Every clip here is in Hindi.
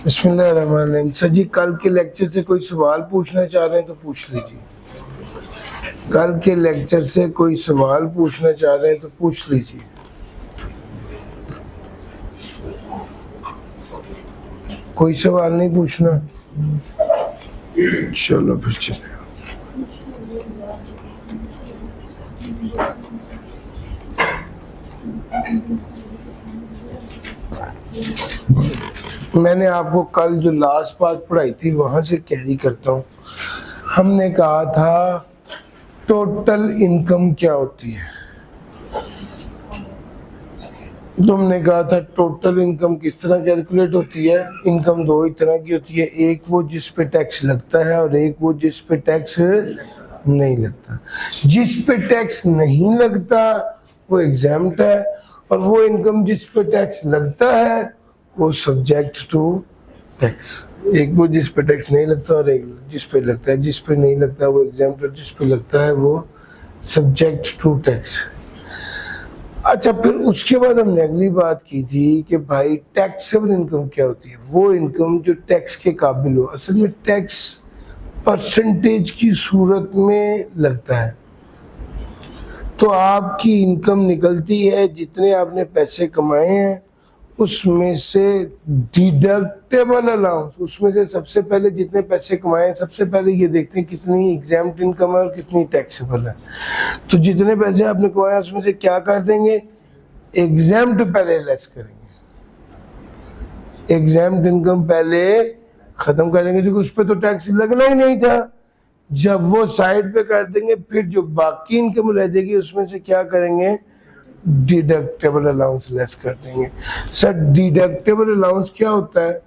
बिस्मिल्लाहिर्रहमानिर्रहीम। सर जी, कल के लेक्चर से कोई सवाल पूछना चाह रहे हैं तो पूछ लीजिए। कल के लेक्चर से कोई सवाल पूछना चाह रहे हैं तो पूछ लीजिए। कोई सवाल नहीं पूछना? चलो फिर चले। मैंने आपको कल जो लास्ट बात पढ़ाई थी वहां से कैरी करता हूँ। हमने कहा था टोटल इनकम क्या होती है। तुमने कहा था टोटल इनकम किस तरह कैलकुलेट होती है। इनकम दो ही तरह की होती है, एक वो जिस पे टैक्स लगता है और एक वो जिस पे टैक्स नहीं लगता। जिस पे टैक्स नहीं लगता वो एग्जाम्प्ट है, और वो इनकम जिस पे टैक्स लगता है वो सब्जेक्ट टू टैक्स। एक वो जिस पे टैक्स नहीं लगता और एक जिस पे लगता है। जिस पे नहीं लगता वो एग्जाम्प्ट है, जिस पे लगता है वो सब्जेक्ट टू टैक्स। अच्छा, फिर उसके बाद हमने अगली बात की थी कि भाई टैक्सेबल इनकम क्या होती है। वो इनकम जो टैक्स के काबिल हो। असल में टैक्स परसेंटेज की सूरत में लगता है। तो आपकी इनकम निकलती है, जितने आपने पैसे कमाए हैं उसमें से डिडक्टेबल अलाउंस, उसमें से सबसे पहले जितने पैसे कमाए हैं सबसे पहले ये देखते हैं कितनी एग्जाम्प्ट इनकम है और कितनी टैक्सेबल है। तो जितने पैसे आपने कमाए उसमें से क्या कर देंगे, एग्जाम्प्ट पहले लेस करेंगे। एग्जाम्प्ट इनकम पहले खत्म कर देंगे क्योंकि उस पर तो टैक्स लगना ही नहीं था। जब वो साइड पे कर देंगे फिर जो बाकी इनकम रह जाएगी उसमें से क्या करेंगे, डिडक्टेबल अलाउंस लेस कर देंगे। सर डिडक्टेबल अलाउंस क्या होता है?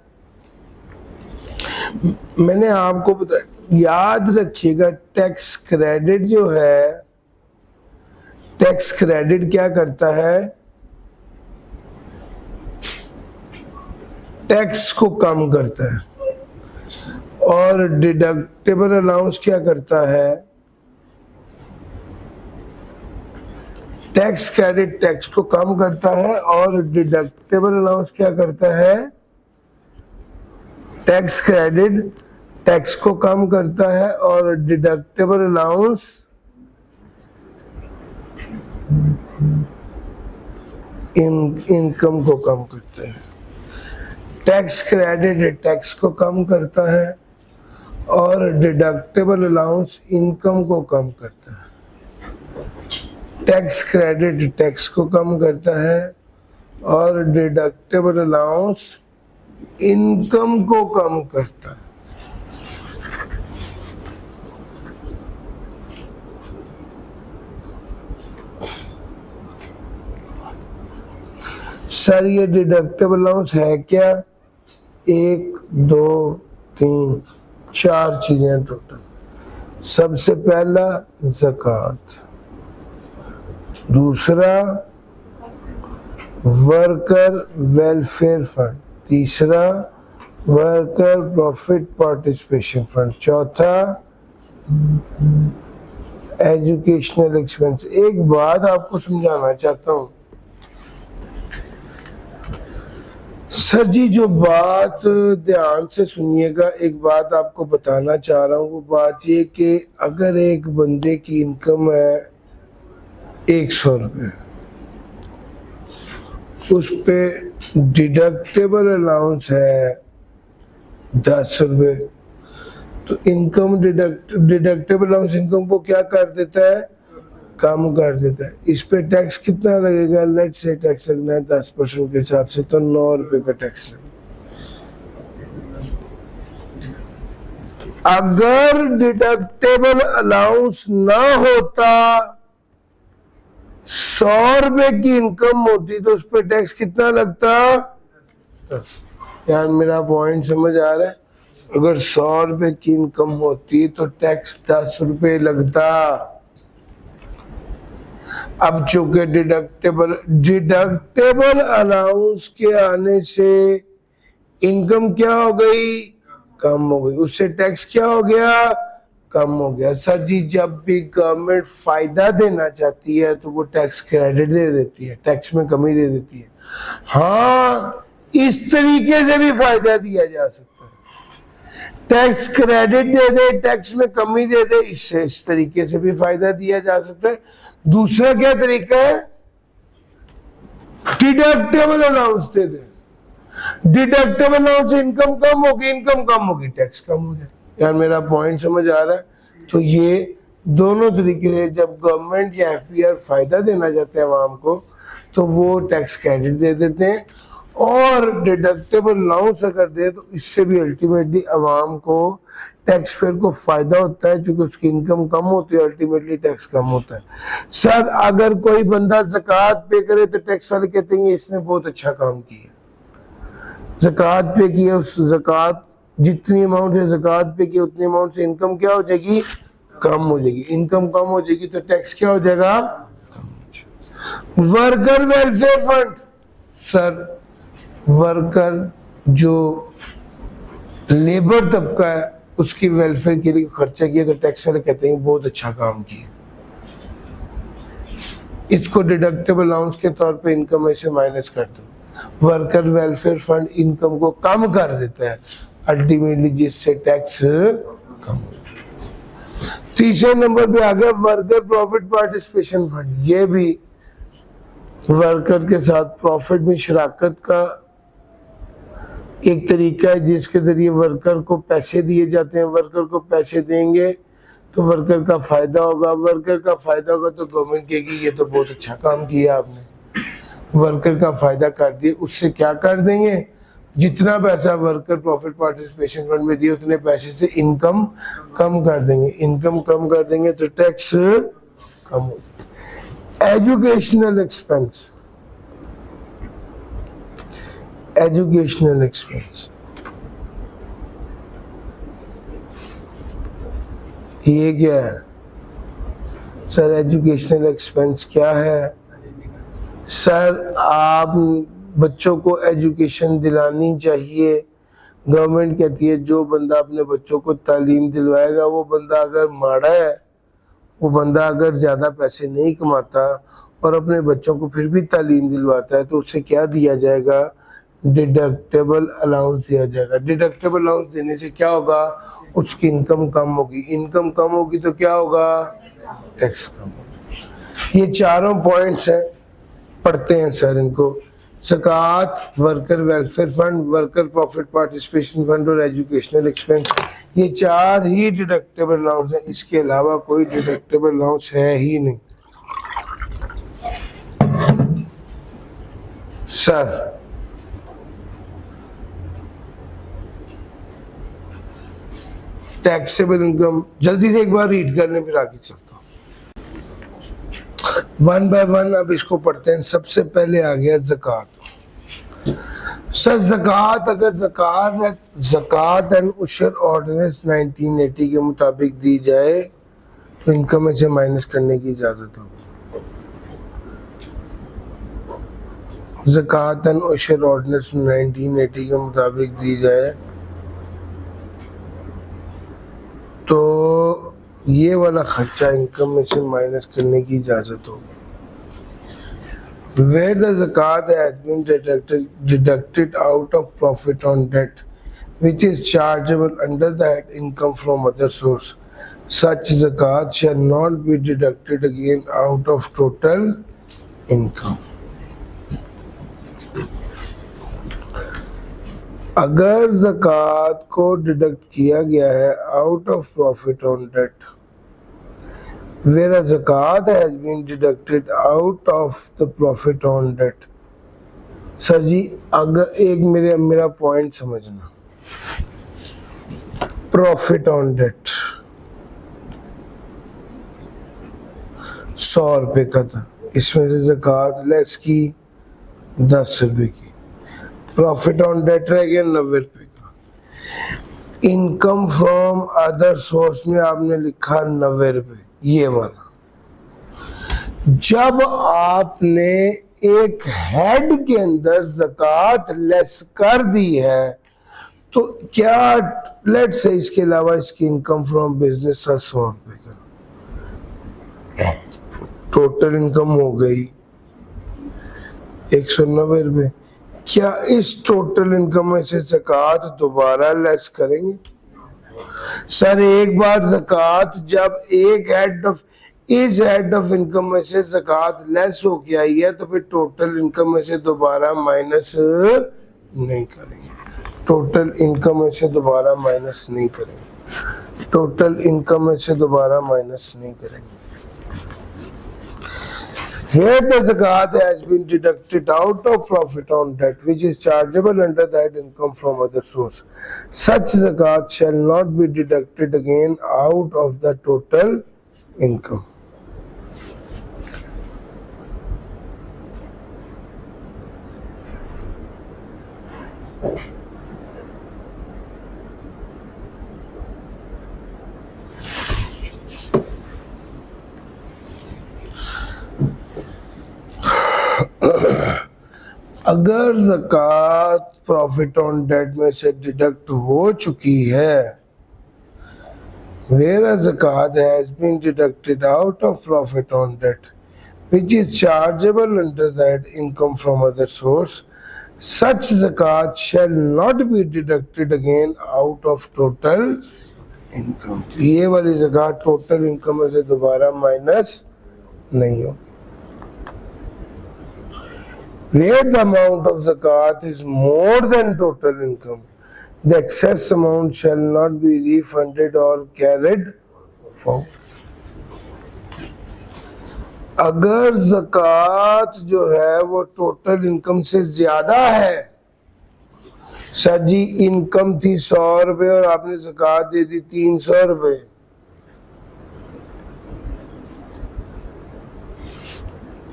मैंने आपको बताया, याद रखिएगा टैक्स क्रेडिट जो है, टैक्स क्रेडिट क्या करता है, टैक्स को कम करता है। और डिडक्टेबल अलाउंस क्या करता है, टैक्स क्रेडिट टैक्स को कम करता है और डिडक्टेबल अलाउंस क्या करता है, टैक्स क्रेडिट टैक्स को कम करता है और डिडक्टेबल अलाउंस इनकम को कम करता है। टैक्स क्रेडिट टैक्स को कम करता है और डिडक्टेबल अलाउंस इनकम को कम करता है। टैक्स क्रेडिट टैक्स को कम करता है और डिडक्टेबल अलाउंस इनकम को कम करता है। सर ये डिडक्टेबल अलाउंस है क्या? 1 2 3 4 चीजें टोटल। सबसे पहला ज़कात, दूसरा वर्कर वेलफेयर फंड, तीसरा वर्कर प्रॉफिट पार्टिसिपेशन फंड, चौथा एजुकेशनल एक्सपेंस। एक बात आपको समझाना चाहता हूँ सर जी, जो बात ध्यान से सुनिएगा, एक बात आपको बताना चाह रहा हूँ। वो बात ये कि अगर एक बंदे की इनकम है 100 रुपये, उस पे डिडक्टेबल अलाउंस है 10 रुपये, तो इनकम डिडक्टेबल अलाउंस इनकम को क्या कर देता है, कम कर देता है। इस पे टैक्स कितना लगेगा, लेट से टैक्स लगना है 10% के हिसाब से, तो 9 रुपए का टैक्स लगेगा। अगर डिडक्टेबल अलाउंस ना होता, 100 रुपए की इनकम होती तो उस पर टैक्स कितना लगता, 10। यार मेरा पॉइंट समझ आ रहा है? अगर 100 रुपए की इनकम होती तो टैक्स 10 रुपए लगता। अब चूंकि डिडक्टेबल अलाउंस के आने से इनकम क्या हो गई, कम हो गई, उससे टैक्स क्या हो गया, कम हो गया। सर जी, जब भी गवर्नमेंट फायदा देना चाहती है तो वो टैक्स क्रेडिट दे देती है, टैक्स में कमी दे देती है। हाँ, इस तरीके से भी फायदा दिया जा सकता है। टैक्स क्रेडिट दे दे, टैक्स में कमी दे दे, इससे इस तरीके से भी फायदा दिया जा सकता है। दूसरा क्या तरीका है, डिडक्टेबल अलाउंस दे दे। डिडक्टेबल अलाउंस, इनकम कम होगी टैक्स कम हो जाए। यार मेरा पॉइंट समझ आ रहा है? तो ये दोनों तरीके से जब गवर्नमेंट या एफपीआर फायदा देना चाहते हैं आवाम को, तो वो टैक्स क्रेडिट दे देते हैं, और डिडक्टेबल अलाउंस अगर दे तो इससे भी अल्टीमेटली आवाम को, टैक्स पेयर को फायदा होता है, क्योंकि उसकी इनकम कम होती है, अल्टीमेटली टैक्स कम होता है। सर अगर कोई बंदा ज़कात पे करे तो टैक्स वाले कहते हैं इसने बहुत अच्छा काम किया, ज़कात पे किया, उस ज़कात जितनी अमाउंट से ज़कात पे की उतनी अमाउंट से इनकम क्या हो जाएगी, कम हो जाएगी। इनकम कम हो जाएगी तो टैक्स क्या हो जाएगा, worker welfare fund. Sir worker जो लेबर तबका है उसकी वेलफेयर के लिए खर्चा किया तो टैक्स वाले कहते हैं बहुत अच्छा काम किया, इसको डिडक्टेबल अलाउंस के तौर पे इनकम में से माइनस कर दो। वर्कर वेलफेयर फंड इनकम को कम कर देता है अल्टीमेटली, जिससे टैक्स कम हो। तीसरे नंबर पे आ गया वर्कर प्रॉफिट पार्टिसिपेशन फंड। ये भी वर्कर के साथ प्रॉफिट में शराकत का एक तरीका है, जिसके जरिए वर्कर को पैसे दिए जाते हैं। वर्कर को पैसे देंगे तो वर्कर का फायदा होगा, वर्कर का फायदा होगा तो गवर्नमेंट कहेगी ये तो बहुत अच्छा काम किया आपने, वर्कर का फायदा कर दिए। उससे क्या कर देंगे, जितना पैसा वर्कर प्रॉफिट पार्टिसिपेशन फंड में दिए उतने पैसे से इनकम कम कर देंगे। इनकम कम कर देंगे तो टैक्स कम हो। एजुकेशनल एक्सपेंस, एजुकेशनल एक्सपेंस ये क्या है सर? एजुकेशनल एक्सपेंस क्या है सर? आप बच्चों को एजुकेशन दिलानी चाहिए। गवर्नमेंट कहती है जो बंदा अपने बच्चों को तालीम दिलवाएगा, वो बंदा अगर माड़ा है, वो बंदा अगर ज्यादा पैसे नहीं कमाता और अपने बच्चों को फिर भी तालीम दिलवाता है, तो उसे क्या दिया जाएगा, डिडक्टेबल अलाउंस दिया जाएगा। डिडक्टेबल अलाउंस देने से क्या होगा, उसकी इनकम कम होगी। इनकम कम होगी तो क्या होगा, टैक्स कम होगा। ये चारों पॉइंट्स हैं, पढ़ते हैं सर इनको। ज़कात, worker welfare fund, worker profit participation fund और एजुकेशनल एक्सपेंस, ये चार ही डिडक्टेबल अलाउंस है। इसके अलावा कोई डिडक्टेबल अलाउंस है ही नहीं। सर टैक्सेबल इनकम जल्दी से एक बार रीड कर लें, फिर आगे चलता हूँ। वन बाय वन अब इसको पढ़ते हैं। सबसे पहले आ गया ज़कात। सर ज़कात, अगर ज़कात एंड उशर ऑर्डिनेंस 1980 के मुताबिक दी जाए तो इनकम में से माइनस करने की इजाजत होगी। ज़कात एंड उशर ऑर्डिनेंस 1980 के मुताबिक दी जाए तो ये वाला खर्चा इनकम में से माइनस करने की इजाजत होगी। Where the zakat has been deducted out of profit on debt, which is chargeable under that income from other source, such zakat shall not be deducted again out of total income. अगर ज़कात को डिडक्ट किया गया है out of profit on date, where zakat has been deducted out of the profit on debt. Sir ji अगर एक मेरा पॉइंट समझना, प्रॉफिट ऑन डेट 100 रुपए का था, इसमें से ज़कात लेस की 10 रुपए की, प्रॉफिट ऑन डेट रह गया 90 रुपए का। इनकम फ्रॉम अदर सोर्स में आपने लिखा 90 रुपए, ये वाला। जब आपने एक हेड के अंदर ज़कात लेस कर दी है तो क्या लेट से इसके अलावा इसकी इनकम फ्रॉम बिजनेस था 100 रुपए का, टोटल इनकम हो गई 190 रुपए। क्या इस टोटल इनकम में से ज़कात दोबारा लेस करेंगे? सर एक बार ज़कात जब एक हेड ऑफ इस हेड ऑफ इनकम में से ज़कात लेस हो के आई है तो फिर टोटल इनकम में से दोबारा माइनस नहीं करेंगे। टोटल इनकम में से दोबारा माइनस नहीं करेंगे। टोटल इनकम में से दोबारा माइनस नहीं करेंगे। Where the zakat has been deducted out of profit on debt which is chargeable under that income from other source, such zakat shall not be deducted again out of the total income. अगर ज़कात प्रॉफिट ऑन डेट में से डिडक्ट हो चुकी है, where a zakat has been deducted out of profit on debt which is chargeable under that income from other source, such zakat shall not be deducted again out of total income. ये वाली zakat total income में से दोबारा माइनस नहीं होगी। Where the amount of zakat is more than total income, the excess amount shall not be refunded or carried forward. अगर ज़कात जो है वो टोटल इनकम से ज्यादा है, सर जी इनकम थी 100 रुपए और आपने ज़कात दे दी 300 रुपए,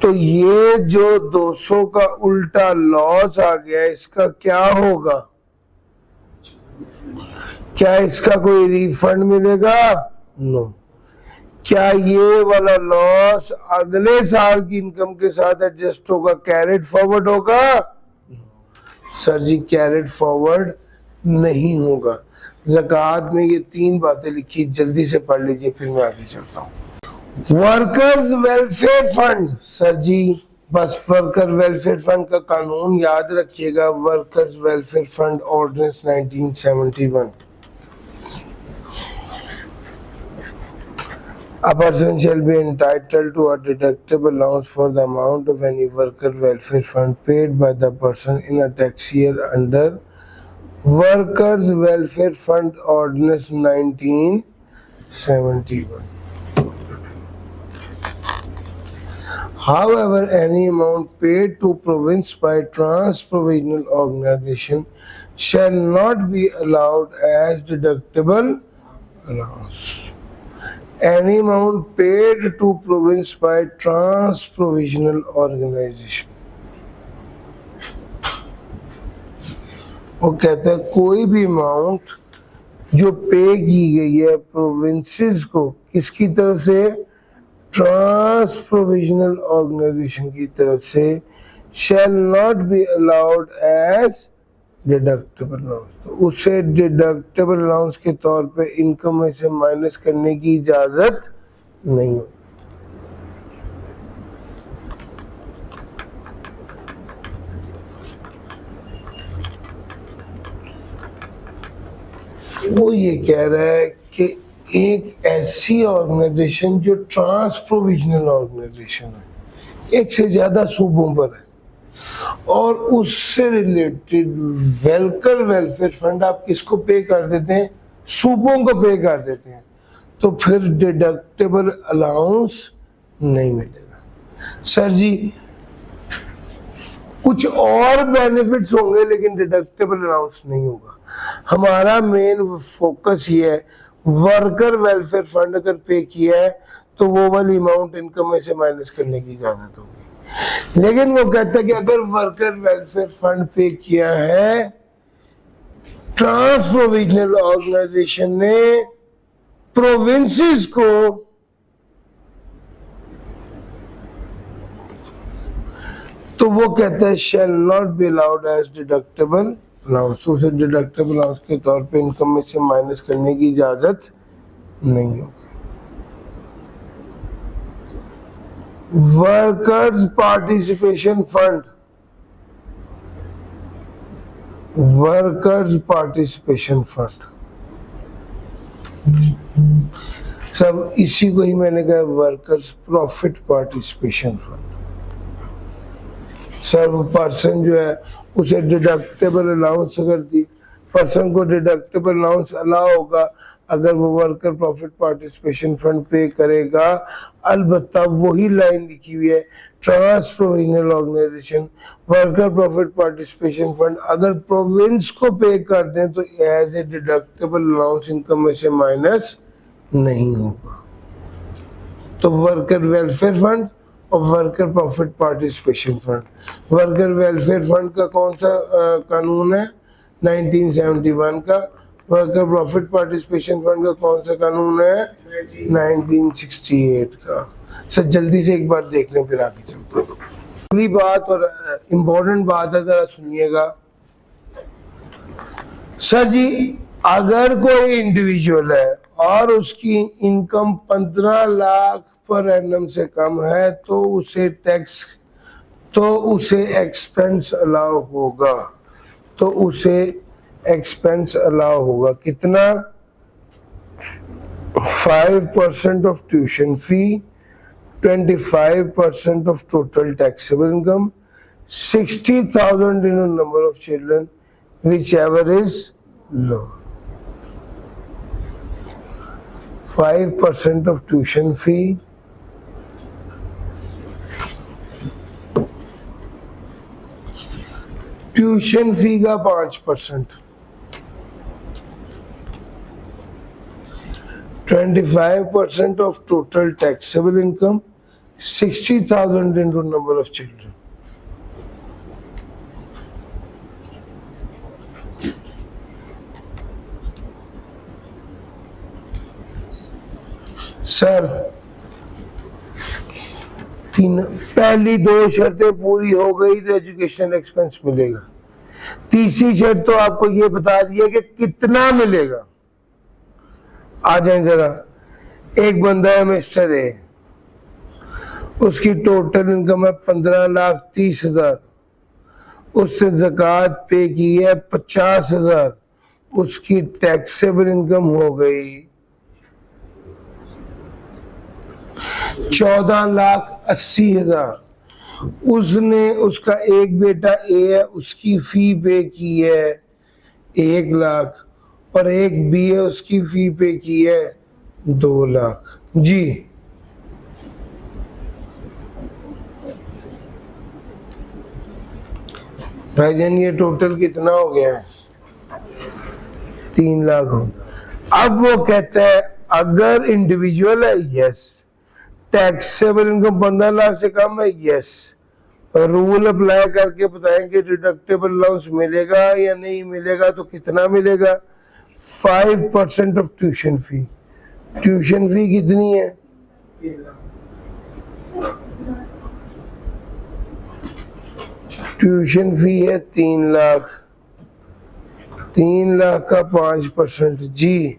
तो ये जो 200 का उल्टा लॉस आ गया इसका क्या होगा? क्या इसका कोई रिफंड मिलेगा? नो। क्या ये वाला लॉस अगले साल की इनकम के साथ एडजस्ट होगा, कैरेड फॉरवर्ड होगा? सर जी कैरेड फॉरवर्ड नहीं होगा। ज़कात में ये 3 बातें लिखी, जल्दी से पढ़ लीजिए फिर मैं आगे चलता हूँ। Workers welfare fund, sir ji बस वर्कर वेलफेयर फंड का कानून याद रखिएगा, workers welfare fund ordinance 1971। A person shall be entitled to a deductible allowance for the amount of any worker welfare fund paid by the person in a tax year under Workers Welfare Fund Ordinance 1971. However, any amount paid to province by trans-provincial organization shall not be allowed as deductible allowance. Any amount paid to province by trans-provincial organization. वो कहता है कोई भी अमाउंट जो पे की गई है प्रोविंसेस को किसकी तरफ से, ट्रांस प्रोविजनल ऑर्गेनाइजेशन की तरफ से, shall not be allowed as deductible allowance, तो उसे डिडक्टेबल अलाउंस के तौर पे इनकम में से माइनस करने की इजाजत नहीं होती। वो ये कह रहा है कि एक ऐसी ऑर्गेनाइजेशन जो ट्रांस प्रोविजनल ऑर्गेनाइजेशन है, एक से ज्यादा सूबों पर है, और उससे रिलेटेड वेलकर वेलफेयर फंड आप किसको पे कर देते हैं, सूबों को पे कर देते हैं, तो फिर डिडक्टेबल अलाउंस नहीं मिलेगा। सर जी कुछ और बेनिफिट्स होंगे लेकिन डिडक्टेबल अलाउंस नहीं होगा। हमारा मेन फोकस ये है, वर्कर वेलफेयर फंड अगर पे किया है तो वो वाली अमाउंट इनकम में से माइनस करने की इजाजत होगी। लेकिन वो कहता है कि अगर वर्कर वेलफेयर फंड पे किया है ट्रांस प्रोविजनल ऑर्गेनाइजेशन ने प्रोविंसेस को, तो वो कहता है shall not be allowed as deductible allowance, उसे डिडक्टेबल अलाउंस के तौर पे इनकम में से माइनस करने की इजाजत नहीं होगी। Workers participation fund, workers participation fund, सब इसी को ही मैंने कहा workers profit participation fund. Sir वो पर्सन जो है उसे डिडक्टेबल अलाउंस अगर दी, पर्सन को डिडक्टेबल अलाउंस अलाउ होगा अगर वो वर्कर प्रॉफिट पार्टिसिपेशन फंड पे करेगा। अलबत्ता वही लाइन लिखी हुई है trans provisional organisation worker profit participation fund अगर प्रोविंस को पे कर दें तो as a deductible allowance income में से माइनस नहीं होगा। तो वर्कर वेलफेयर फंड और worker profit participation fund, worker welfare fund का कौन सा कानून है 1971 का, वर्कर प्रॉफिट पार्टिसिपेशन फंड का कौन सा कानून है 1968 का। सर जल्दी से एक बार देख लें फिर आगे चलते हैं। अगली बात और इम्पोर्टेंट बात है, जरा सुनिएगा। सर जी अगर कोई इंडिविजुअल है और उसकी इनकम 15 लाख पर एनम से कम है तो उसे टैक्स, तो उसे एक्सपेंस अलाउ होगा, तो उसे एक्सपेंस अलाउ होगा कितना 5% of tuition fee, 25% of total taxable income, 60,000 in a number of children, whichever is low. 5% of tuition fee, tuition fee का 5%, 25% of total taxable income, 60,000 into number of children. Sir पहली दो शर्तें पूरी हो गई तो एजुकेशनल एक्सपेंस मिलेगा। तीसरी शर्त तो आपको ये बता दिया कि कितना मिलेगा। आ जाए जरा, एक बंदा है मिस्टर ए, उसकी टोटल इनकम है 15,30,000, उससे ज़कात पे की है 50,000, उसकी टैक्सेबल इनकम हो गई 14,80,000। उसने, उसका एक बेटा ए है, उसकी फी पे की है 1 लाख और एक बी है, उसकी फी पे की है 2 लाख। जी भाईजान ये टोटल कितना हो गया है 3 लाख हो। अब वो कहता है अगर इंडिविजुअल है यस, टैक्सेबल इनकम 15 लाख से कम है यस, रूल अप्लाई करके बताएंगे डिडक्टेबल अलाउंस मिलेगा या नहीं मिलेगा, तो कितना मिलेगा 5% of tuition fee. Tuition fee कितनी है ट्यूशन फी है 3 लाख, 3 लाख का 5% जी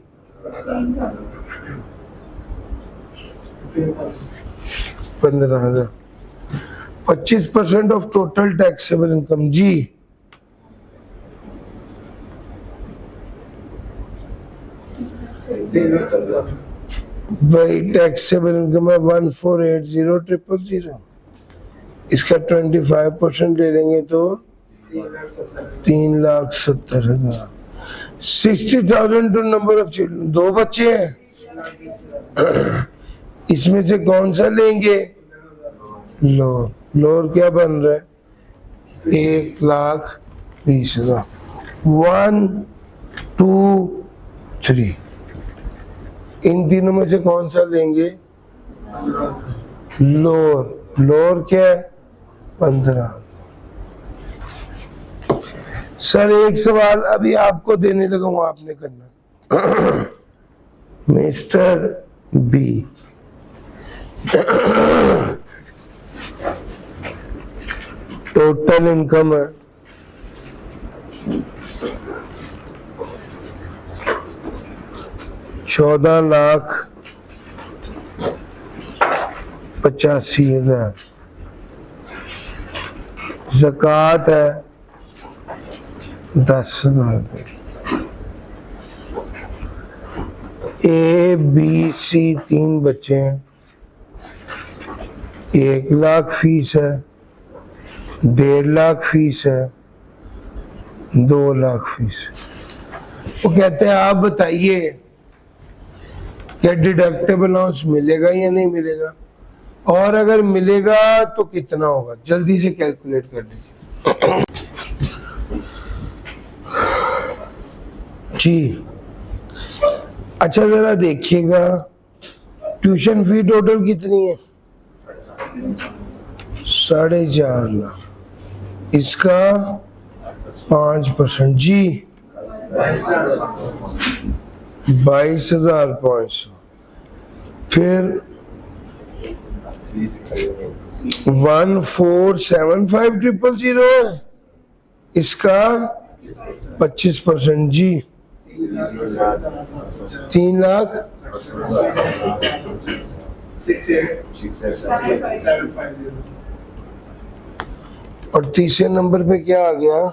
15,000। 25% ऑफ टोटल टैक्सेबल इनकम जी भाई टैक्सेबल इनकम है 1,480,000, इसका 25% ले लेंगे तो 3,70,000। 60,000 टू नंबर ऑफ चिल्ड्रन, 2 बच्चे हैं, इसमें से कौन सा लेंगे लोअर। लोअर क्या बन रहा है 1,20,000। 1 2 3, इन तीनों में से कौन सा लेंगे लोअर। लोअर क्या है 15। सर एक सवाल अभी आपको देने लगा हूं, आपने करना। मिस्टर बी टोटल इनकम है 14,85,000, ज़कात है 10,000। ए बी सी 3 बच्चे हैं, 1,00,000 फीस है, 1,50,000 फीस है, 2,00,000 फीस। वो कहते हैं आप बताइए क्या डिडक्टेबल अलाउंस मिलेगा या नहीं मिलेगा, और अगर मिलेगा तो कितना होगा, जल्दी से कैलकुलेट कर लीजिए जी। अच्छा जरा देखिएगा ट्यूशन फी टोटल कितनी है, 4.5 लाख, इसका 5% जी 22,500। फिर 1,475,000 है, इसका 25% जी 3,00,000। और तीसरे नंबर पे क्या आ गया,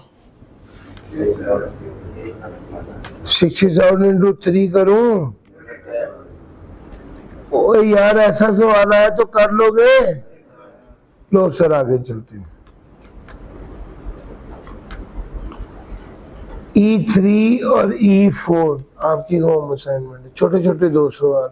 60,000 इंटू 3 करूं। ओ यार ऐसा सवाल आया तो कर लोगे। लो सर आगे चलते हैं। E3 और E4 आपकी होम असाइनमेंट है, छोटे छोटे 2 सवाल।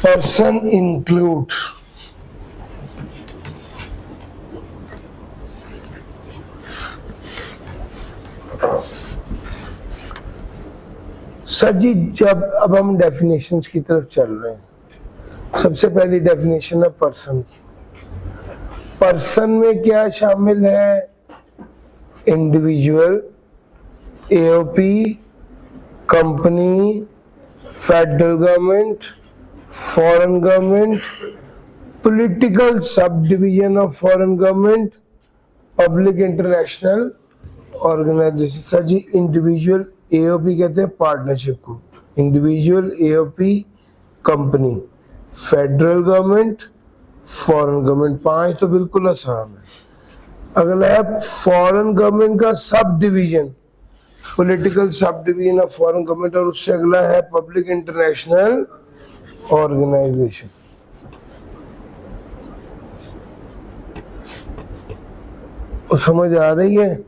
पर्सन इंक्लूड, सर जी जब अब हम डेफिनेशंस की तरफ चल रहे हैं, सबसे पहली डेफिनेशन है पर्सन की। पर्सन में क्या शामिल है, individual, AOP, company, federal government, foreign government, political subdivision of foreign government, public international organisation. Sir ji individual AOP कहते हैं पार्टनरशिप को, individual AOP company, federal government, foreign government. 5 तो बिल्कुल आसान है। अगला है फॉरेन गवर्नमेंट का sub division, political subdivision of foreign government, और उससे अगला है पब्लिक इंटरनेशनल ऑर्गेनाइजेशन। वो समझ आ रही है,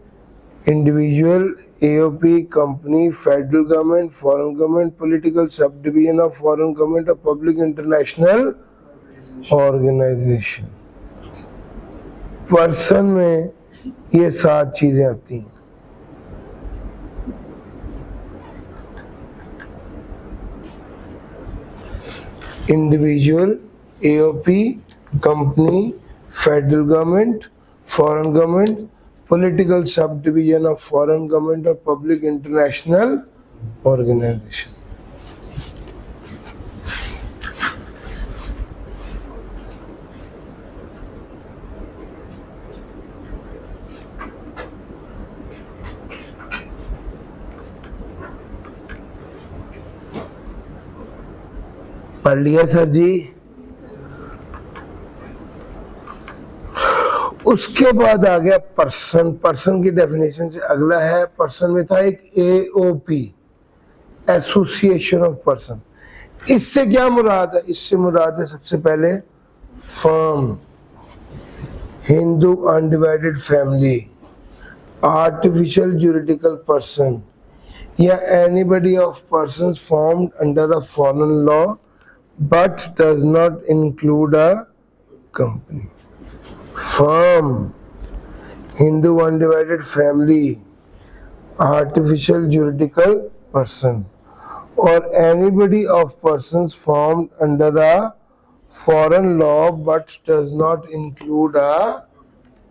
individual AOP company, federal government, foreign government, political subdivision of foreign government और पब्लिक इंटरनेशनल ऑर्गेनाइजेशन। पर्सन में ये 7 चीजें आती हैं। Individual AOP company, federal government, foreign government, political subdivision of foreign government और पब्लिक इंटरनेशनल ऑर्गेनाइजेशन। पढ़ लिया सर जी। उसके बाद आ गया पर्सन। पर्सन की डेफिनेशन से अगला है, पर्सन में था एक एओपी, एसोसिएशन ऑफ पर्सन। इससे क्या मुराद है, इससे मुराद है सबसे पहले firm, Hindu undivided family, artificial juridical person, या any body of persons formed under the foreign law but does not include a company. Firm, Hindu undivided family, artificial juridical person, or anybody of persons formed under the foreign law but does not include a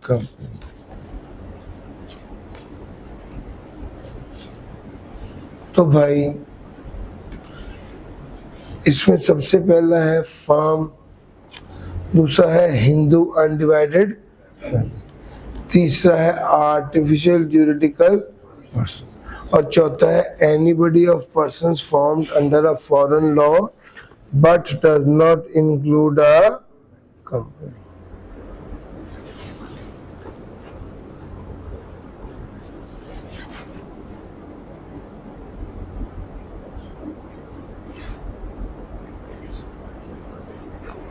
company. तो भाई इसमें सबसे पहला है फर्म, दूसरा है हिंदू अनडिवाइडेड फैमिली, तीसरा है आर्टिफिशियल ज्यूरिडिकल पर्सन, और चौथा है anybody of persons formed under a foreign law but does not include a company.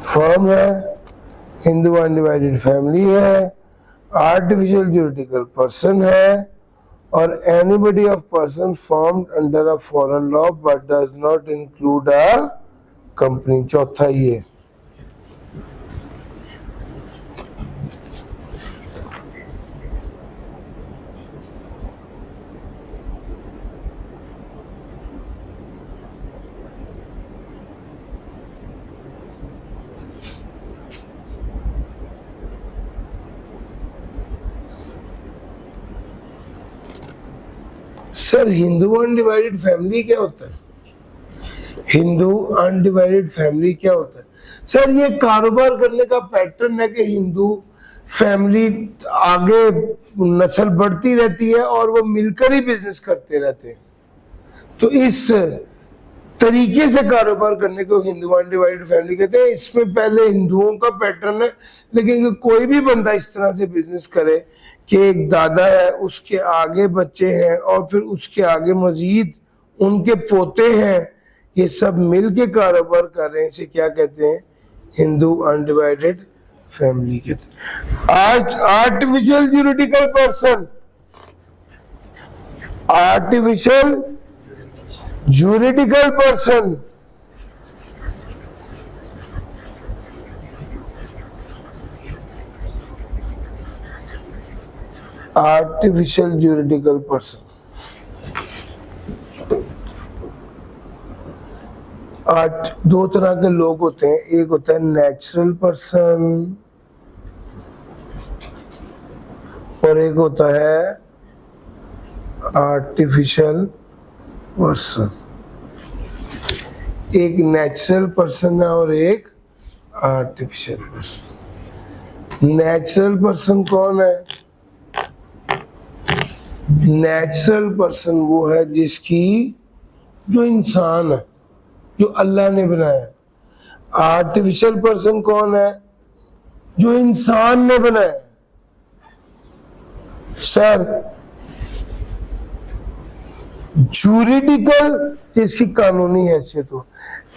Firm है, हिंदू अनडिवाइडेड फैमिली है, आर्टिफिशियल ज्यूरिडिकल पर्सन है, और anybody of person formed under a foreign law but does not include a company, चौथा ये। सर हिंदू अनडिवाइडेड फैमिली क्या होता है? हिंदू अनडिवाइडेड फैमिली क्या होता है? सर ये कारोबार करने का पैटर्न है कि हिंदू फैमिली आगे नस्ल बढ़ती रहती है और वो मिलकर ही बिजनेस करते रहते हैं, तो इस तरीके से कारोबार करने को हिंदू अनडिवाइडेड फैमिली कहते हैं। इसमें पहले हिंदुओं का पैटर्न है, लेकिन कोई भी बंदा इस तरह से बिजनेस करे कि एक दादा है, उसके आगे बच्चे हैं और फिर उसके आगे मजीद उनके पोते हैं, ये सब मिल के कारोबार कर रहे हैं, इसे क्या कहते हैं? हिंदू अनडिवाइडेड फैमिली कहते हैं। Artificial juridical person, artificial juridical person artificial juridical person दो तरह के लोग होते हैं, एक होता है नेचुरल पर्सन और एक होता है आर्टिफिशियल पर्सन। एक नेचुरल पर्सन है और एक आर्टिफिशियल पर्सन। नेचुरल पर्सन कौन है? नेचुरल पर्सन वो है जिसकी, जो इंसान है, जो अल्लाह ने बनाया। आर्टिफिशियल पर्सन कौन है? जो इंसान ने बनाया। सर जूरिडिकल जिसकी कानूनी हैसियत हो,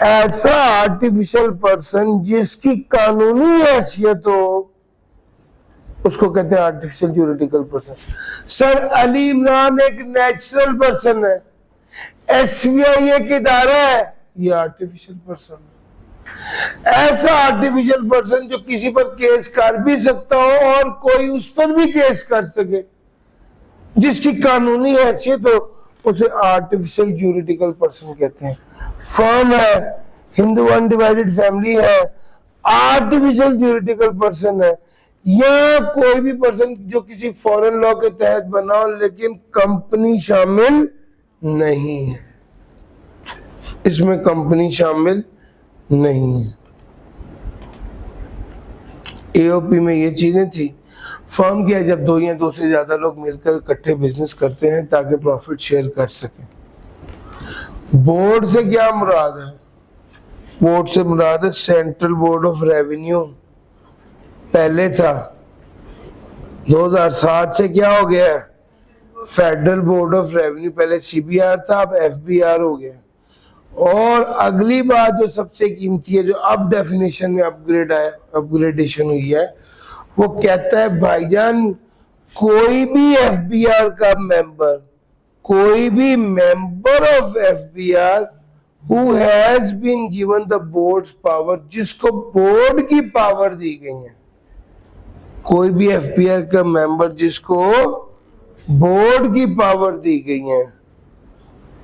ऐसा आर्टिफिशियल पर्सन जिसकी कानूनी हैसियत हो, उसको कहते हैं artificial juridical person. Sir Ali Imran एक नेचुरल पर्सन है, एसबीआई एक इदारा है, ये आर्टिफिशियल पर्सन है। ऐसा आर्टिफिशियल पर्सन जो किसी पर केस कर भी सकता हो और कोई उस पर भी केस कर सके, जिसकी कानूनी हैसियत हो, उसे आर्टिफिशियल ज्यूरिडिकल पर्सन कहते हैं। फर्म है, हिंदू अनडिवाइडेड फैमिली है, आर्टिफिशियल ज्यूरिडिकल पर्सन है, या कोई भी पर्सन जो किसी फॉरेन लॉ के तहत बना हो लेकिन कंपनी शामिल नहीं है, इसमें कंपनी शामिल नहीं है। एओपी में ये चीजें थी। फर्म क्या है? जब दो या दो से ज्यादा लोग मिलकर इकट्ठे बिजनेस करते हैं ताकि प्रॉफिट शेयर कर सकें। बोर्ड से क्या मुराद है? बोर्ड से मुराद है सेंट्रल बोर्ड ऑफ रेवेन्यू, पहले था, 2007 से क्या हो गया है? Federal board of revenue. पहले सीबीआर था, अब एफबीआर हो गया। और अगली बात जो सबसे कीमती है, जो अब डेफिनेशन में अपग्रेडेशन हुई है, वो कहता है भाईजान कोई भी एफबीआर का मेंबर, कोई भी member of FBR who has been given the board's power, जिसको बोर्ड की पावर दी गई है, कोई भी एफबीआर का मेंबर जिसको बोर्ड की पावर दी गई है,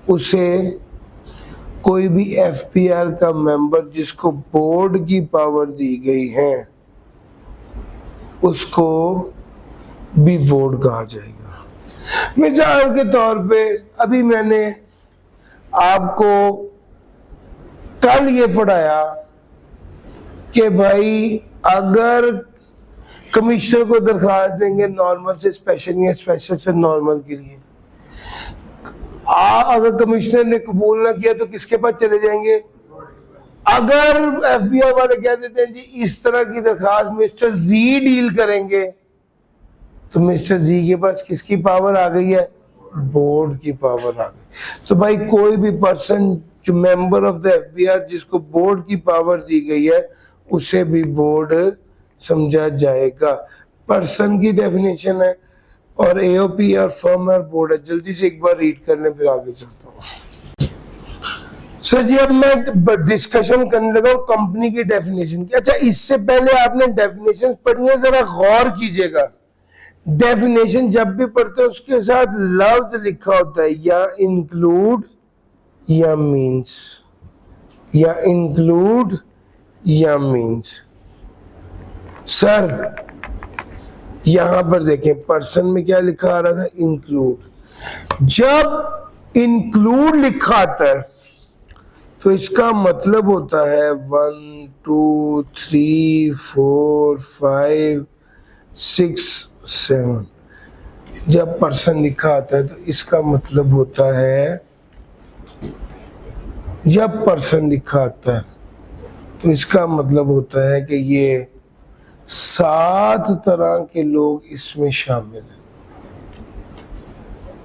उसे, कोई भी एफबीआर का मेंबर जिसको बोर्ड की पावर दी गई है, उसको भी बोर्ड कहा जाएगा। मिसाल के तौर पे अभी मैंने आपको कल ये पढ़ाया कि भाई अगर कमिश्नर को दरखास्त देंगे नॉर्मल से स्पेशल या स्पेशल से नॉर्मल के लिए, अगर कमिश्नर ने कबूल ना किया तो किसके पास चले जाएंगे? अगर FBI वाले कह देते हैं जी इस तरह की दरखास्त मिस्टर जी डील करेंगे, तो मिस्टर जी के पास किसकी पावर आ गई है? बोर्ड की पावर आ गई। तो भाई कोई भी पर्सन जो मेंबर ऑफ द FBI जिसको बोर्ड की पावर दी गई है उसे भी बोर्ड समझा जाएगा। पर्सन की डेफिनेशन है और AOP और फर्म और बोर्ड है। जल्दी से एक बार रीड कर लें फिर आगे चलता हूँ। सर जी अब मैं डिस्कशन करने लगा हूँ कंपनी की डेफिनेशन की। अच्छा इससे पहले आपने डेफिनेशन पढ़ी है, जरा गौर कीजिएगा। डेफिनेशन जब भी पढ़ते हैं उसके साथ लफ्ज लिखा होता है या इंक्लूड या मीन्स, या इंक्लूड या मीन्स। सर यहां पर देखें पर्सन में क्या लिखा आ रहा था? इंक्लूड। जब इंक्लूड लिखा आता है तो इसका मतलब होता है 1 2 3 4 5 6 7। जब पर्सन लिखा आता है तो इसका मतलब होता है, जब पर्सन लिखा आता है तो इसका मतलब होता है कि ये 7 तरह के लोग इसमें शामिल हैं।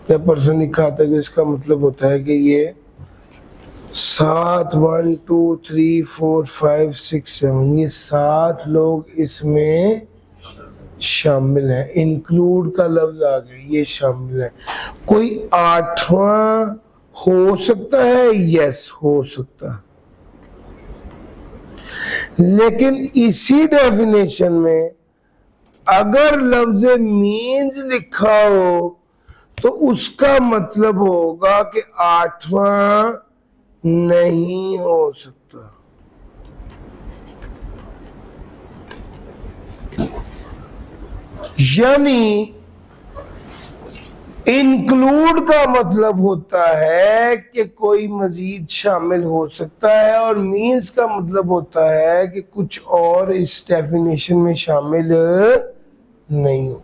जब पर्सन लिखा आता है तो इसका मतलब होता है कि ये 7 1 2 3 4 5 6 7 ये 7 लोग इसमें शामिल हैं। इंक्लूड का लफ्ज आ गया, ये शामिल है। कोई 8वां हो सकता है? यस हो सकता है, लेकिन इसी डेफिनेशन में अगर लफ्ज मीन्स लिखा हो तो उसका मतलब होगा कि 8वां नहीं हो सकता। यानी इंक्लूड का मतलब होता है कि कोई मजीद शामिल हो सकता है, और मीन्स का मतलब होता है कि कुछ और इस डेफिनेशन में शामिल नहीं होगा।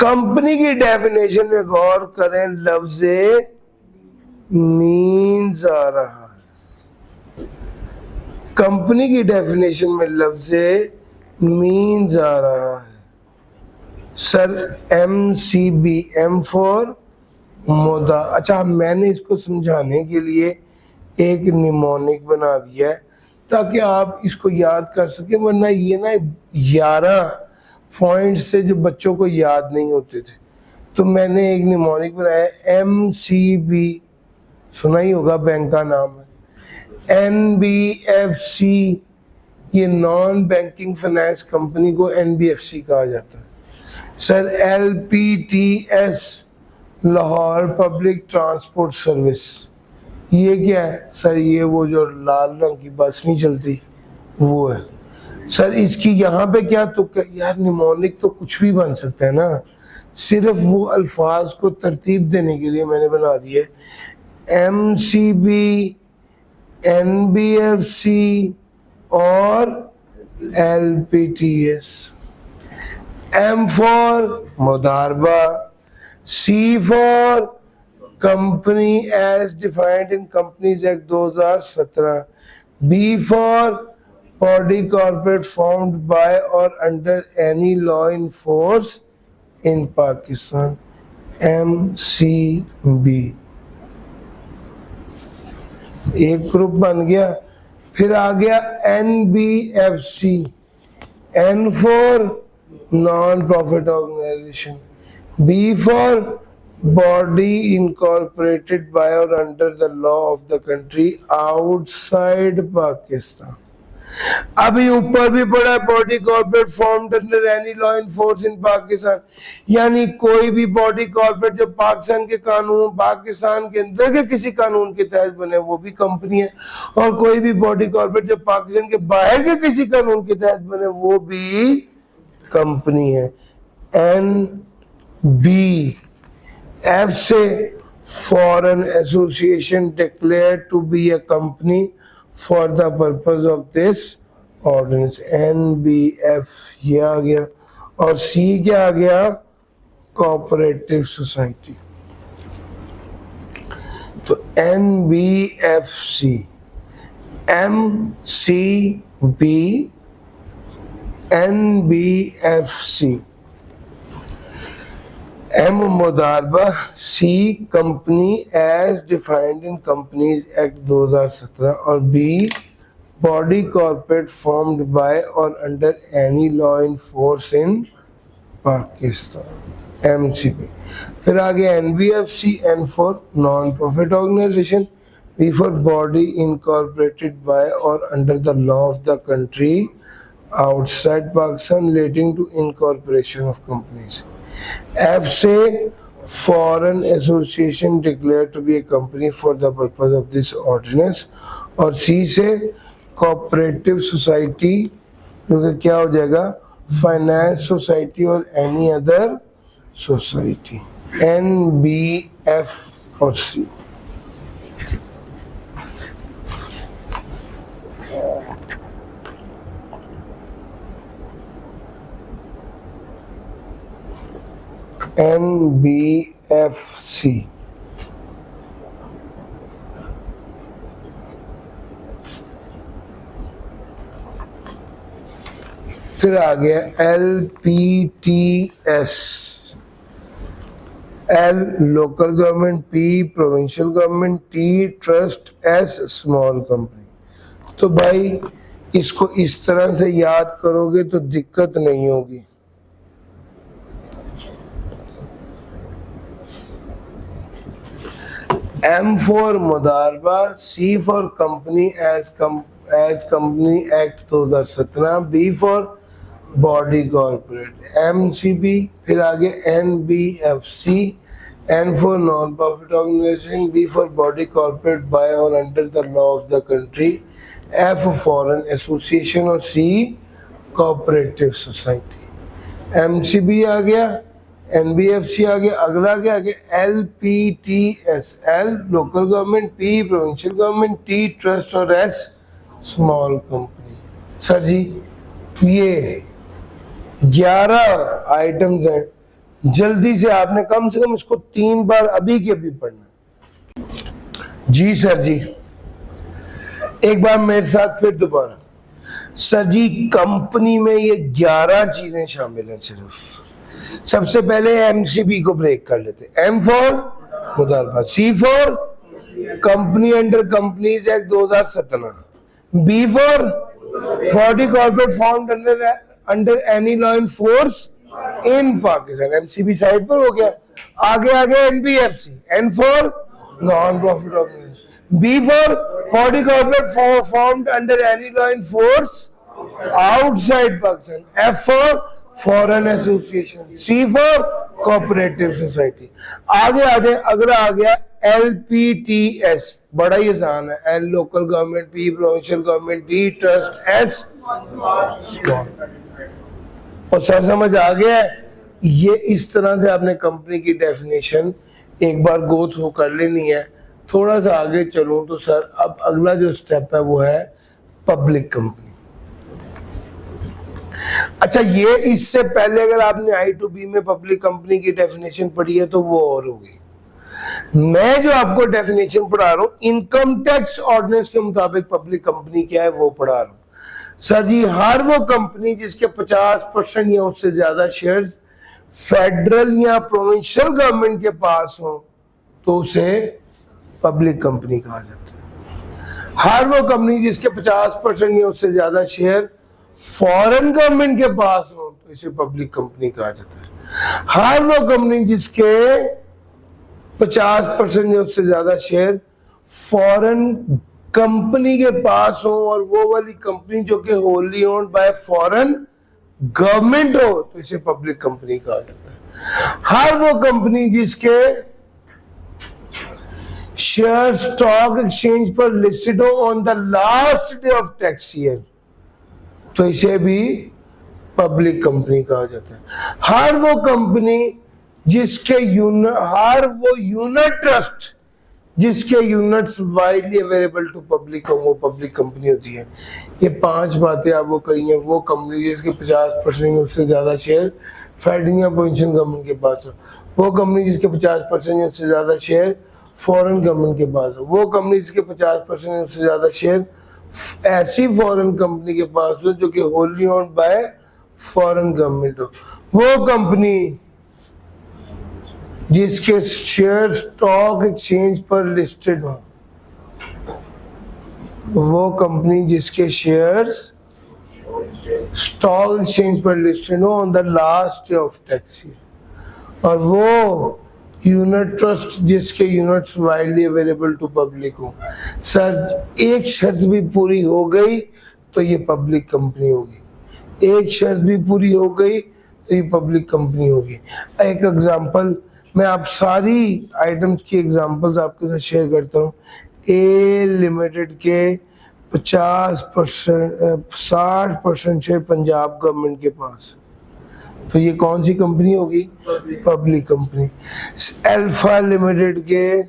कंपनी की डेफिनेशन में गौर करें, लफ्ज मीन्स आ रहा है। कंपनी की डेफिनेशन में लफ्ज मीन्स आ रहा है। सर MCB, M फॉर मोदा। अच्छा मैंने इसको समझाने के लिए एक निमोनिक बना दिया है ताकि आप इसको याद कर सके, वरना ये ना 11 पॉइंट से जो बच्चों को याद नहीं होते थे, तो मैंने एक निमोनिक बनाया। MCB सुना ही होगा, बैंक का नाम है। NBFC ये नॉन बैंकिंग फाइनेंस कंपनी को NBFC कहा जाता है। Sir LPTS Lahore public transport service, ये क्या है? सर ये वो जो लाल रंग की बस नहीं चलती वो है। सर इसकी यहाँ पे क्या तो यार निमोनिक तो कुछ भी बन सकता है ना, सिर्फ वो अल्फाज को तरतीब देने के लिए मैंने बना दिया है। MCB, NBFC और LPTS। M फॉर मुदारबा, C for company as defined in companies act 2017, B for body corporate formed by और under any law in force in Pakistan. MCB एक ग्रुप बन गया। फिर आ गया NBFC, N for non profit organisation, B for body incorporated by और under the law of the country outside Pakistan. अभी ऊपर भी पड़ा है body corporate formed under any law in force in Pakistan, यानी कोई भी बॉडी कॉर्पोरेट जो पाकिस्तान के कानून, पाकिस्तान के अंदर के किसी कानून के तहत बने वो भी कंपनी है, और कोई भी बॉडी कॉर्पोरेट जो पाकिस्तान के बाहर के किसी कानून के तहत बने वो भी कंपनी है। NB, F से foreign association declared to be a company for the purpose of this ordinance. NBF ये आ गया और C क्या आ गया, कोऑपरेटिव सोसाइटी। तो NBFC, MCB, NBFC, M मुदारबा, C company as defined in companies act 2017 और B body corporate formed by और under any law in force in Pakistan, MCP। फिर आगे NBFC, N for non profit organisation, B for body incorporated by और under the law of the country outside Pakistan relating to incorporation of companies. F से foreign association declared to be a company for the purpose of this ordinance और C से cooperative society जो कि क्या हो जाएगा, finance society और any other society, N, B, F और C। NBFC, फिर आ गया LPTS, L local government, P provincial government, T trust, S small company. तो भाई इसको इस तरह से याद करोगे तो दिक्कत नहीं होगी। M फॉर मुदारबा, C for company as company act 2017, B for body corporate, MCB, फिर आगे NBFC, N for non profit organisation, B for body corporate by और under the law of the country, F foreign association और C कोऑपरेटिव सोसाइटी। MCB आ गया, NBFC आ गया, अगला क्या आ गया LPTS, L local government, P provincial government, T trust और S स्मॉल कंपनी। सर जी ये 11 आइटम्स हैं, जल्दी से आपने कम से कम इसको 3 बार अभी के अभी पढ़ना। जी सर जी, एक बार मेरे साथ फिर दोबारा। सर जी कंपनी में ये 11 चीजें शामिल हैं सिर्फ। सबसे पहले MCB को ब्रेक कर लेते। M फॉर मुदारबा, C for company under companies act 2017, B for body corporate formed under any law in force in Pakistan, MCB side पर हो गया। आगे आगे NBFC, N for non profit organisation, B for body corporate formed under any law in force outside Pakistan, F for foreign association, C for cooperative society. आगे आगे अगला आ गया LPTS, बड़ा ही आसान है, L local government, P provincial government, D trust, S small. और सर समझ आ गया है? ये इस तरह से आपने कंपनी की डेफिनेशन एक बार गो थ्रू कर लेनी है। थोड़ा सा आगे चलूं तो सर अब अगला जो स्टेप है वो है पब्लिक कंपनी। अच्छा ये इससे पहले अगर आपने I2B में पब्लिक कंपनी की डेफिनेशन पढ़ी है तो वो और होगी। मैं जो आपको डेफिनेशन पढ़ा रहा हूं इनकम टैक्स ऑर्डिनेंस के मुताबिक पब्लिक कंपनी क्या है वो पढ़ा रहा हूं। सर जी हर वो कंपनी जिसके 50% या उससे ज्यादा शेयर्स फेडरल या प्रोविंशियल गवर्नमेंट के पास हो तो उसे पब्लिक कंपनी कहा जाता है। हर वो कंपनी जिसके 50% या उससे ज्यादा शेयर फॉरेन गवर्नमेंट के पास हो तो इसे पब्लिक कंपनी कहा जाता है। हर वो कंपनी जिसके 50% या उससे ज्यादा शेयर फॉरेन कंपनी के पास हो और वो वाली कंपनी जो कि wholly owned by foreign government हो तो इसे पब्लिक कंपनी कहा जाता है। हर वो कंपनी जिसके शेयर स्टॉक एक्सचेंज पर लिस्टेड हो on the last day of tax year तो इसे भी पब्लिक कंपनी कहा जाता है। हर वो कंपनी जिसके हर वो यूनिट ट्रस्ट जिसके units widely available to public हो, वो पब्लिक कंपनी होती है। ये 5 बातें आपको कही हैं। वो कंपनी जिसके 50% उससे ज्यादा शेयर फेडरल या प्रोविंशियल गवर्नमेंट के पास हो, वो कंपनी जिसके 50% उससे ज्यादा शेयर फॉरेन गवर्नमेंट के पास हो, वो कंपनी जिसके 50% उससे ज्यादा शेयर ऐसी फॉरेन कंपनी के पास हो जो कि wholly owned by foreign government हो, वो कंपनी जिसके शेयर स्टॉक एक्सचेंज पर लिस्टेड हो, वो कंपनी जिसके शेयर्स स्टॉक एक्सचेंज पर लिस्टेड हो on the last day of tax year, और वो यूनिट ट्रस्ट जिसके units widely available to public हो। सर एक शर्त भी पूरी हो गई तो ये पब्लिक कंपनी होगी, एक शर्त भी पूरी हो गई तो ये पब्लिक कंपनी होगी। एक एग्जांपल मैं आप सारी आइटम्स की एग्जांपल्स आपके साथ शेयर करता हूँ। ए लिमिटेड के 60% शेयर पंजाब गवर्नमेंट के पास, तो ये कौन सी कंपनी होगी? Public company. अल्फा लिमिटेड के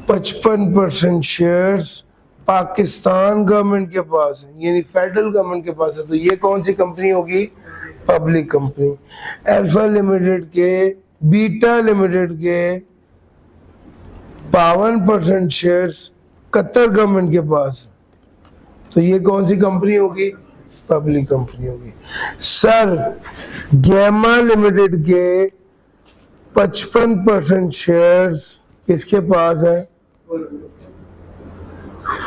55% शेयर्स पाकिस्तान गवर्नमेंट के पास है, यानी फेडरल गवर्नमेंट के पास है, तो ये कौन सी कंपनी होगी? Public company. अल्फा लिमिटेड के बीटा लिमिटेड के 52% शेयर्स कतर गवर्नमेंट के पास, तो ये कौन सी कंपनी होगी? पब्लिक कंपनी होगी। सर गैमा लिमिटेड के 55% शेयर्स किसके पास है?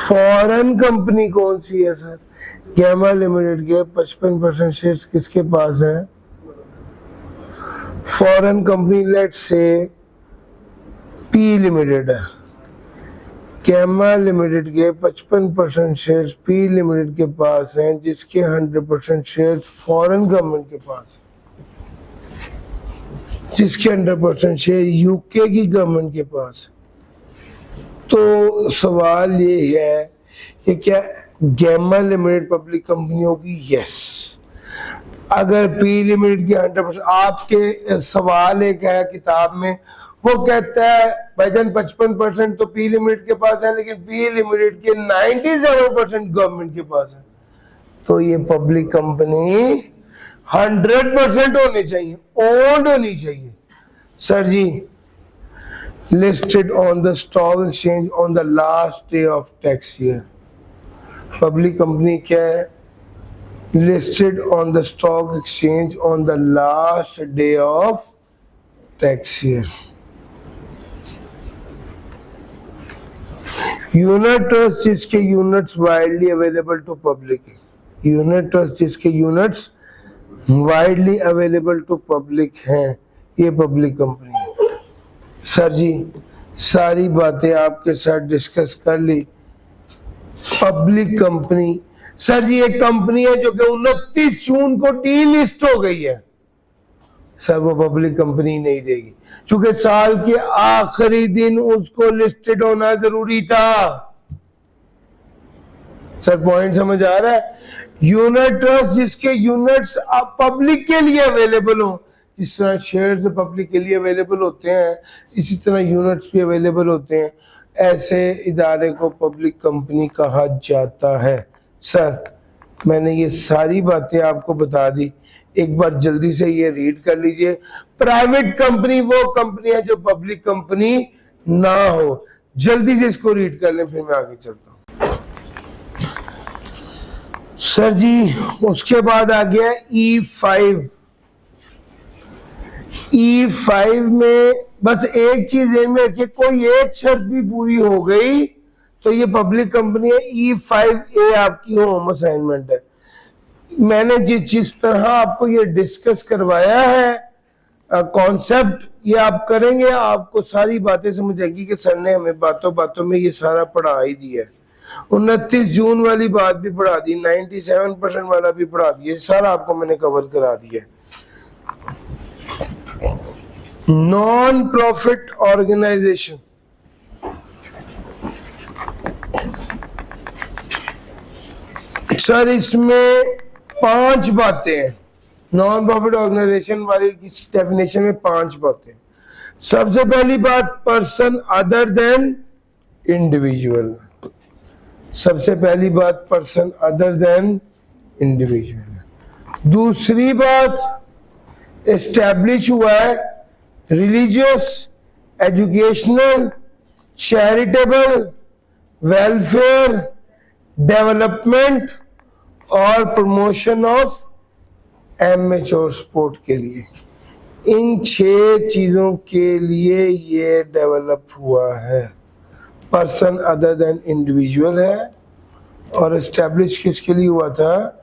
फॉरेन कंपनी कौन सी है सर? गैमा लिमिटेड के 55% शेयर्स किसके पास है? Foreign company let's say P limited है। गैमा लिमिटेड के 55% शेयर्स पी लिमिटेड के पास हैं, जिसके 100% शेयर्स फॉरेन गवर्नमेंट के पास, जिसके 100% शेयर यूके की गवर्नमेंट के पास। तो सवाल ये है कि क्या गैमा लिमिटेड पब्लिक कंपनी होगी? यस। अगर पी लिमिटेड के 100%, आपके सवाल एक है किताब में, वो कहता है भाईजान 55% तो पी लिमिटेड के पास है, लेकिन पी लिमिटेड के 97% गवर्नमेंट के पास है, तो ये पब्लिक कंपनी 100% होनी चाहिए, ओन्ड होनी चाहिए। Sir ji listed on the stock exchange on the last day of tax year, public company क्या है? listed on the stock exchange on the last day of tax year। Unit trust जिसके units widely available to public है, यूनिट ट्रस्ट जिसके units widely available to public हैं, ये पब्लिक कंपनी है। सर जी सारी बातें आपके साथ डिस्कस कर ली। पब्लिक कंपनी, सर जी एक कंपनी है जो कि 29 जून को डी लिस्ट हो गई है, सर वो पब्लिक कंपनी नहीं रहेगी, क्योंकि साल के आखिरी दिन उसको लिस्टेड होना जरूरी था। सर पॉइंट समझ आ रहा है? यूनिट ट्रस्ट जिसके यूनिट्स पब्लिक के लिए अवेलेबल हो, जिस तरह शेयर्स पब्लिक के लिए अवेलेबल होते हैं, इसी तरह यूनिट्स भी अवेलेबल होते हैं, ऐसे इदारे को पब्लिक कंपनी कहा जाता है। सर मैंने ये सारी बातें आपको बता दी, एक बार जल्दी से ये रीड कर लीजिए। प्राइवेट कंपनी वो कंपनी है जो पब्लिक कंपनी ना हो। जल्दी से इसको रीड कर लें, फिर मैं आगे चलता हूँ। सर जी उसके बाद आ गया E5। E5 में बस एक चीज में रखिए, कोई एक शर्त भी पूरी हो गई तो ये पब्लिक कंपनी है। E5A आपकी होम असाइनमेंट है। मैंने जिस तरह आपको ये डिस्कस करवाया है कॉन्सेप्ट, ये आप करेंगे आपको सारी बातें समझ आएगी कि सर ने हमें बातों बातों में ये सारा पढ़ा ही दिया है। 29 जून वाली बात भी पढ़ा दी, 97% वाला भी पढ़ा दिया, सारा आपको मैंने कवर करा दिया। नॉन प्रॉफिट ऑर्गेनाइजेशन, सर इसमें 5 बातें हैं। नॉन प्रॉफिट ऑर्गेनाइजेशन वाली की डेफिनेशन में 5 बातें। सबसे पहली बात, पर्सन अदर देन इंडिविजुअल। सबसे पहली बात, पर्सन अदर देन इंडिविजुअल। दूसरी बात, एस्टैब्लिश हुआ है religious, educational, charitable, welfare, development और प्रमोशन ऑफ एमेच्योर स्पोर्ट के लिए। इन 6 चीजों के लिए ये डेवलप हुआ है। पर्सन अदर देन इंडिविजुअल है और एस्टैब्लिश किसके लिए हुआ था?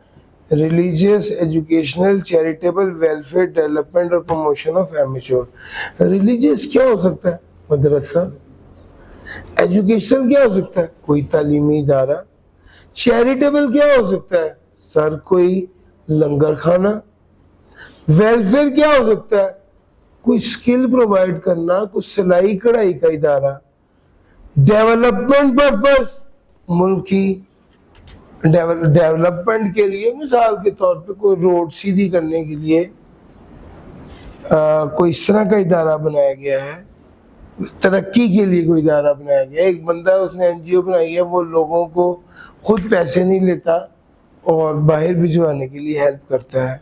Religious, educational, charitable, welfare, development और प्रमोशन ऑफ एमेच्योर। रिलीजियस क्या हो सकता है? मदरसा। एजुकेशनल क्या हो सकता है? कोई तालीमी इदारा। चैरिटेबल क्या हो सकता है? सर कोई लंगर खाना। वेलफेयर क्या हो सकता है? कोई स्किल प्रोवाइड करना, कुछ सिलाई कढ़ाई का इदारा। डेवलपमेंट पर्पस, मुल्क की डेवलपमेंट के लिए, मिसाल के तौर पे कोई रोड सीधी करने के लिए कोई इस तरह का इदारा बनाया गया है। तरक्की के लिए कोई इदारा बनाया गया। एक बंदा उसने एनजीओ बनाई है, वो लोगों को खुद पैसे नहीं लेता और बाहर भिजवाने के लिए हेल्प करता है।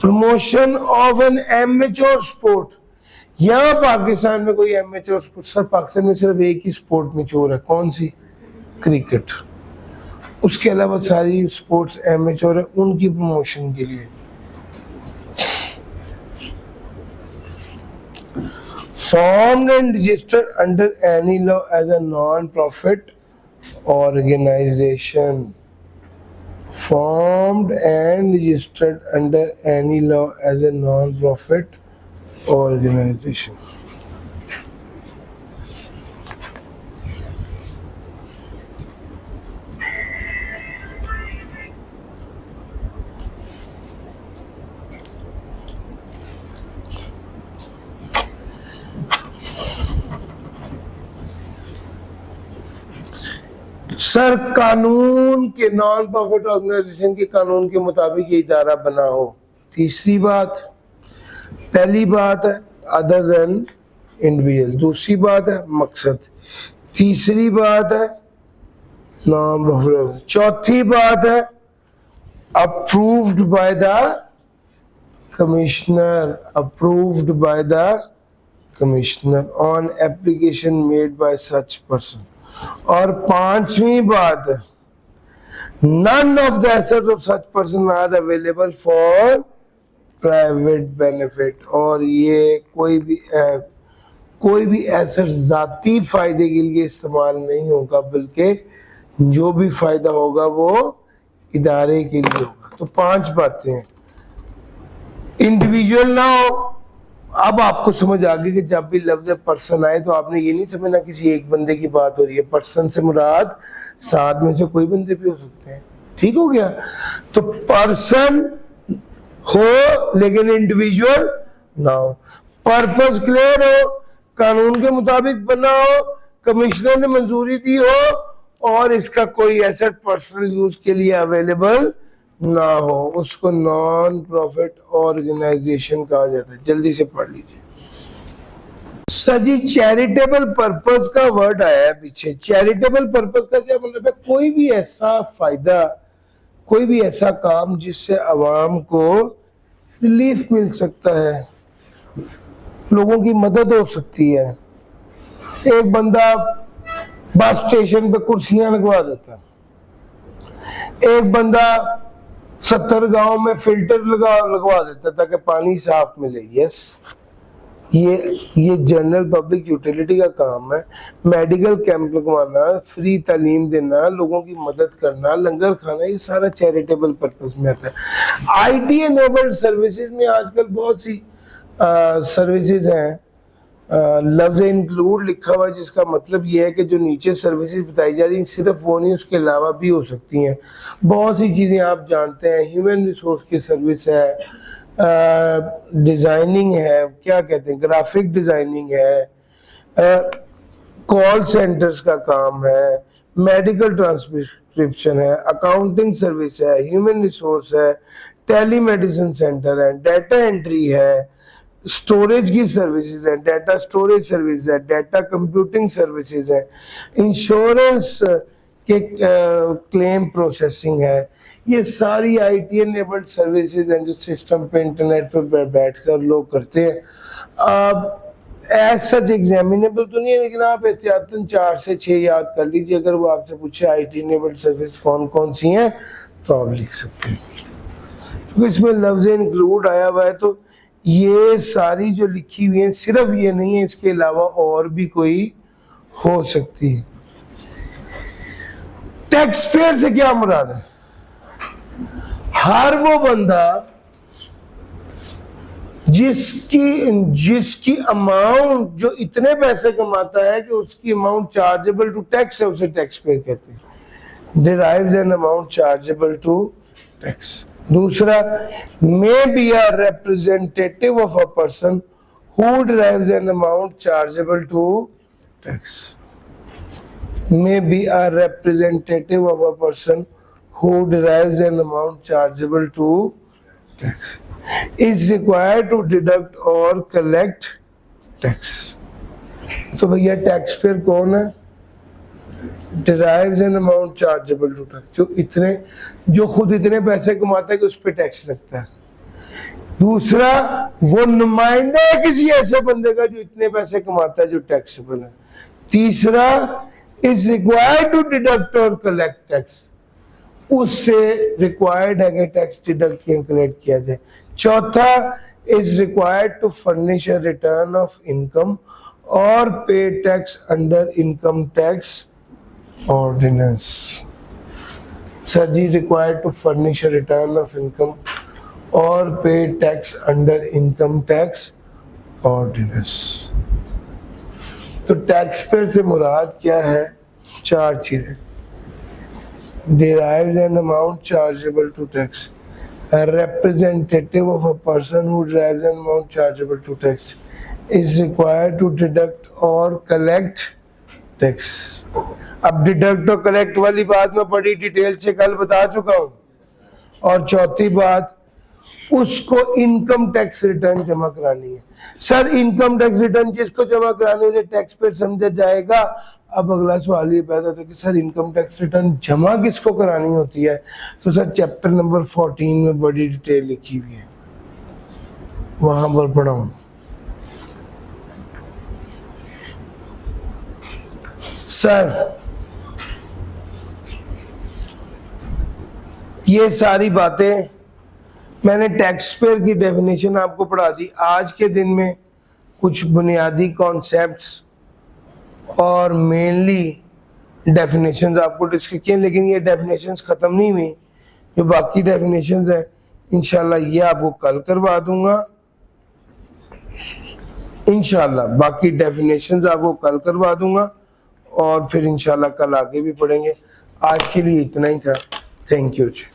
Promotion of N amateur sport. यहाँ पाकिस्तान में कोई एमेच्योर स्पोर्ट, सर पाकिस्तान में सिर्फ एक ही स्पोर्ट मैच्योर है, कौन सी? क्रिकेट। उसके अलावा सारी स्पोर्ट्स एमेच्योर है, उनकी प्रमोशन के लिए। Formed and registered under any law as a non-profit organization. Formed and registered under any law as a non-profit organization. Sir कानून के, नॉन प्रॉफिट ऑर्गेनाइजेशन के कानून के मुताबिक ये इदारा बना हो। तीसरी बात, पहली बात है अदर देन इंडिविजुअल। दूसरी बात है मकसद। तीसरी बात है नॉन प्रॉफिट। चौथी बात है approved by the commissioner. Approved by the commissioner on application made by such person. और पांचवी बात, none of the assets of such person are available for private benefit। और ये कोई भी एसेट जाती फायदे के लिए इस्तेमाल नहीं होगा, बल्कि जो भी फायदा होगा वो इदारे के लिए होगा। तो 5 बातें हैं। इंडिविजुअल ना हो। अब आपको समझ आ गई कि जब भी लफ्ज पर्सन आए तो आपने ये नहीं समझना किसी एक बंदे की बात हो रही है। पर्सन से मुराद 7 में से कोई बंदे भी हो सकते हैं। ठीक हो गया? तो पर्सन हो लेकिन इंडिविजुअल ना हो। पर्पस क्लियर हो, कानून के मुताबिक बना हो, कमिश्नर ने मंजूरी दी हो और इसका कोई एसेट पर्सनल यूज के लिए अवेलेबल ना हो, उसको नॉन प्रॉफिट ऑर्गेनाइजेशन कहा जाता है। जल्दी से पढ़ लीजिए। सर जी चैरिटेबल पर्पस का वर्ड आया है पीछे। चैरिटेबल पर्पस का क्या मतलब है? कोई भी ऐसा फायदा, कोई भी ऐसा काम जिससे अवाम को रिलीफ मिल सकता है, लोगों की मदद हो सकती है। एक बंदा बस स्टेशन पे कुर्सियां लगवा देता है, एक बंदा 70 गांव में फिल्टर लगवा देता ताकि पानी साफ मिले। यस, ये जनरल पब्लिक यूटिलिटी का काम है। मेडिकल कैंप लगवाना, फ्री तालीम देना, लोगों की मदद करना, लंगर खाना, ये सारा चैरिटेबल पर्पस में आता है। आईटी एनेबल्ड सर्विसेज में आजकल बहुत सी सर्विसेज हैं। लफ्ज इंक्लूड लिखा हुआ है, जिसका मतलब ये है कि जो नीचे सर्विसेज बताई जा रही हैं सिर्फ वो नहीं, उसके अलावा भी हो सकती हैं। बहुत सी चीज़ें आप जानते हैं, ह्यूमन रिसोर्स की सर्विस है, डिज़ाइनिंग है, क्या कहते हैं, ग्राफिक डिज़ाइनिंग है, कॉल सेंटर्स का काम है, मेडिकल ट्रांसक्रिप्शन है, अकाउंटिंग सर्विस है, ह्यूमन रिसोर्स है, टेलीमेडिसिन सेंटर है, डाटा एंट्री है, स्टोरेज की सर्विसेज है, डाटा स्टोरेज सर्विस है, डाटा कंप्यूटिंग सर्विसेज है, इंश्योरेंस के क्लेम प्रोसेसिंग है। ये सारी आईटी एनेबल्ड सर्विसेज हैं जो सिस्टम पे इंटरनेट पर बैठकर लोग करते हैं। अब एज सच एग्जामिनेबल तो नहीं है, लेकिन आप एहतियातन 4 से 6 याद कर लीजिए। अगर वो आपसे पूछे आईटी एनेबल्ड सर्विस कौन कौन सी हैं तो आप लिख सकते हैं, क्योंकि इसमें लफ्ज इंक्लूड आया हुआ है। तो ये सारी जो लिखी हुई है सिर्फ ये नहीं है, इसके अलावा और भी कोई हो सकती है। टैक्स पेयर से क्या मुराद है? हर वो बंदा जिसकी अमाउंट जो इतने पैसे कमाता है कि उसकी अमाउंट चार्जेबल टू टैक्स है, उसे टैक्स पेयर कहते हैं। Derives an amount chargeable to tax. दूसरा, may be a representative of a person who derives an amount chargeable to tax. May be a representative of a person who derives an amount chargeable to tax, is required to deduct or collect tax। तो भैया टैक्स पेयर कौन है? derives an amount chargeable to tax, जो खुद इतने पैसे कमाता है कि उस पर टैक्स लगता है। दूसरा, वो नुमाइंदा है किसी ऐसे बंदे का जो इतने पैसे कमाता है जो टैक्सेबल है। तीसरा, is required to deduct or collect tax, उससे रिक्वायर्ड है कि टैक्स डिडक्ट किया कलेक्ट किया जाए। चौथा, is required to furnish a return of income और pay tax under income tax ordinance. Sir ji, required to furnish a return of income और pay tax under income tax ordinance. तो टैक्स पेयर से मुराद क्या है? 4 चीजें। derives an amount chargeable to tax, a representative of a person who derives an amount chargeable to tax, is required to deduct or collect tax। अब डिडक्ट और कलेक्ट वाली बात मैं बड़ी डिटेल से कल बता चुका हूं। और चौथी बात, उसको इनकम टैक्स रिटर्न जमा करानी है। सर, इनकम टैक्स रिटर्न किसको जमा करानी है? टैक्स पेयर समझा जाएगा। अब अगला सवाल ये पैदा होता है कि सर इनकम टैक्स रिटर्न जमा किसको करानी होती है? तो सर चैप्टर नंबर 14 में बड़ी डिटेल लिखी हुई है, वहां पर पढ़ाऊं। सर, ये सारी बातें मैंने टैक्स पेयर की डेफिनेशन आपको पढ़ा दी। आज के दिन में कुछ बुनियादी कॉन्सेप्ट्स और मेनली डेफिनेशंस आपको डिस्कस किए, लेकिन ये डेफिनेशंस खत्म नहीं हुई। जो बाकी डेफिनेशंस है इंशाल्लाह ये आपको कल करवा दूंगा। इंशाल्लाह बाकी डेफिनेशंस आपको कल करवा दूंगा और फिर इंशाल्लाह कल आगे भी पढ़ेंगे। आज के लिए इतना ही था। Thank you ji.